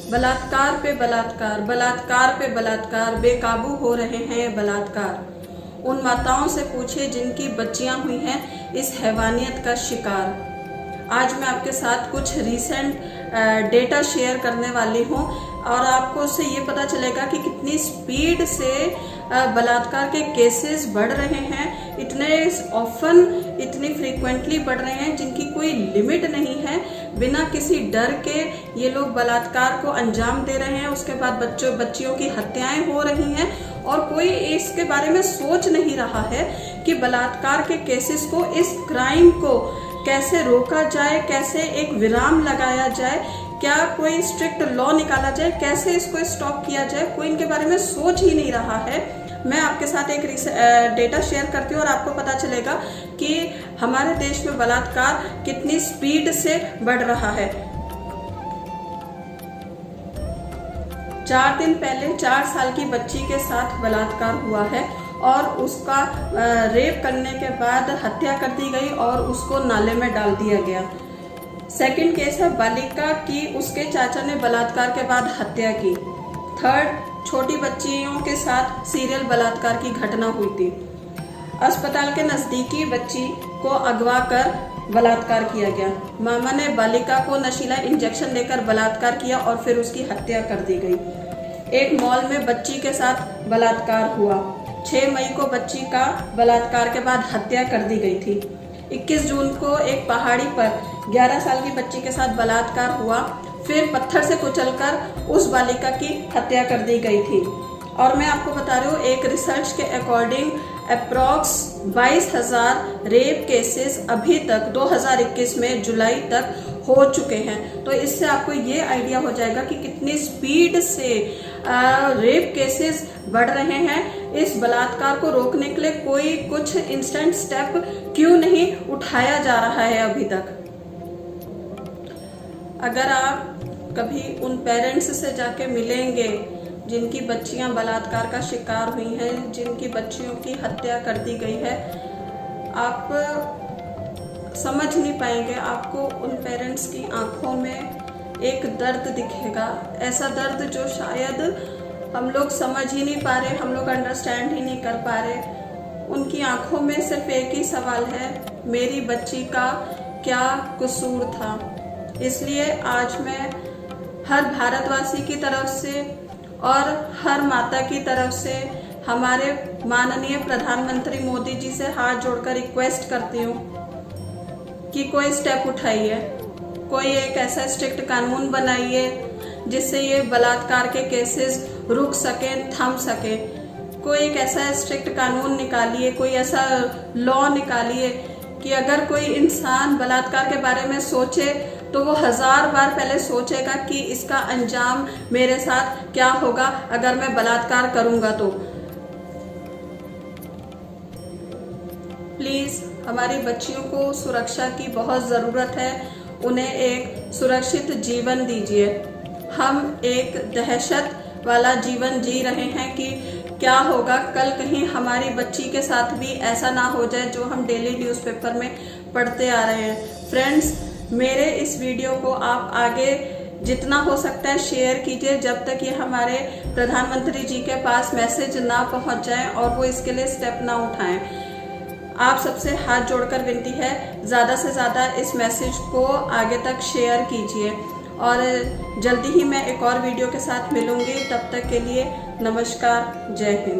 बलात्कार पे बलात्कार, बलात्कार पे बलात्कार, बेकाबू हो रहे हैं बलात्कार। उन माताओं से पूछिए जिनकी बच्चियां हुई हैं इस हैवानियत का शिकार। आज मैं आपके साथ कुछ रीसेंट डेटा शेयर करने वाली हूँ और आपको उससे ये पता चलेगा कि कितनी स्पीड से बलात्कार के केसेस बढ़ रहे हैं, इतने ऑफन, इतनी फ्रीक्वेंटली बढ़ रहे हैं जिनकी कोई लिमिट नहीं है। बिना किसी डर के ये लोग बलात्कार को अंजाम दे रहे हैं, उसके बाद बच्चियों की हत्याएं हो रही हैं और कोई इसके बारे में सोच नहीं रहा है कि बलात्कार के केसेस को, इस क्राइम को कैसे रोका जाए, कैसे एक विराम लगाया जाए, क्या कोई स्ट्रिक्ट लॉ निकाला जाए, कैसे इसको स्टॉप किया जाए। कोई इनके बारे में सोच ही नहीं रहा है। मैं आपके साथ एक डेटा शेयर करती हूँ और आपको पता चलेगा कि हमारे देश में बलात्कार कितनी स्पीड से बढ़ रहा है। 4 दिन पहले 4 साल की बच्ची के साथ बलात्कार हुआ है और उसका रेप करने के बाद हत्या कर दी गई और उसको नाले में डाल दिया गया। सेकंड केस है बालिका की, उसके चाचा ने बलात्कार के बाद हत्या की। थर्ड, छोटी बच्चियों के साथ सीरियल बलात्कार की घटना हुई थी। अस्पताल के नजदीकी बच्ची को अगवा कर बलात्कार किया गया। मामा ने बालिका को नशीला इंजेक्शन देकर बलात्कार किया और फिर उसकी हत्या कर दी गई। एक मॉल में बच्ची के साथ बलात्कार हुआ। 6 मई को बच्ची का बलात्कार के बाद हत्या कर दी गई थी। 21 जून को एक पहाड़ी पर 11 साल की बच्ची के साथ बलात्कार हुआ, फिर पत्थर से कुचलकर उस बालिका की हत्या कर दी गई थी। और मैं आपको बता रही हूँ, एक रिसर्च के अकॉर्डिंग अप्रॉक्स 22,000 रेप केसेस अभी तक 2021 में जुलाई तक हो चुके हैं। तो इससे आपको ये आइडिया हो जाएगा कि कितनी स्पीड से रेप केसेस बढ़ रहे हैं। इस बलात्कार को रोकने के लिए कोई कुछ इंस्टेंट स्टेप क्यों नहीं उठाया जा रहा है अभी तक। अगर आप कभी उन पेरेंट्स से जाके मिलेंगे जिनकी बच्चियां बलात्कार का शिकार हुई हैं, जिनकी बच्चियों की हत्या कर दी गई है, आप समझ नहीं पाएंगे। आपको उन पेरेंट्स की आंखों में एक दर्द दिखेगा, ऐसा दर्द जो शायद हम लोग समझ ही नहीं पा रहे, हम लोग अंडरस्टैंड ही नहीं कर पा रहे। उनकी आंखों में सिर्फ एक ही सवाल है, मेरी बच्ची का क्या कसूर था। इसलिए आज मैं हर भारतवासी की तरफ से और हर माता की तरफ से हमारे माननीय प्रधानमंत्री मोदी जी से हाथ जोड़कर रिक्वेस्ट करती हूँ कि कोई स्टेप उठाइए, कोई एक ऐसा स्ट्रिक्ट कानून बनाइए जिससे ये बलात्कार के केसेस रुक सके, थम सके। कोई एक ऐसा स्ट्रिक्ट कानून निकालिए, कोई ऐसा लॉ निकालिए कि अगर कोई इंसान बलात्कार के बारे में सोचे तो वो 1000 बार पहले सोचेगा कि इसका अंजाम मेरे साथ क्या होगा अगर मैं बलात्कार करूंगा तो। प्लीज, हमारी बच्चियों को सुरक्षा की बहुत जरूरत है। उन्हें एक सुरक्षित जीवन दीजिए। हम एक दहशत वाला जीवन जी रहे हैं कि क्या होगा कल, कहीं हमारी बच्ची के साथ भी ऐसा ना हो जाए जो हम डेली न्यूज़पेपर में पढ़ते आ रहे हैं। फ्रेंड्स, मेरे इस वीडियो को आप आगे जितना हो सकता है शेयर कीजिए जब तक ये हमारे प्रधानमंत्री जी के पास मैसेज ना पहुंच जाए और वो इसके लिए स्टेप ना उठाएं। आप सबसे हाथ जोड़कर विनती है, ज़्यादा से ज़्यादा इस मैसेज को आगे तक शेयर कीजिए और जल्दी ही मैं एक और वीडियो के साथ मिलूंगी। तब तक के लिए नमस्कार, जय हिंद।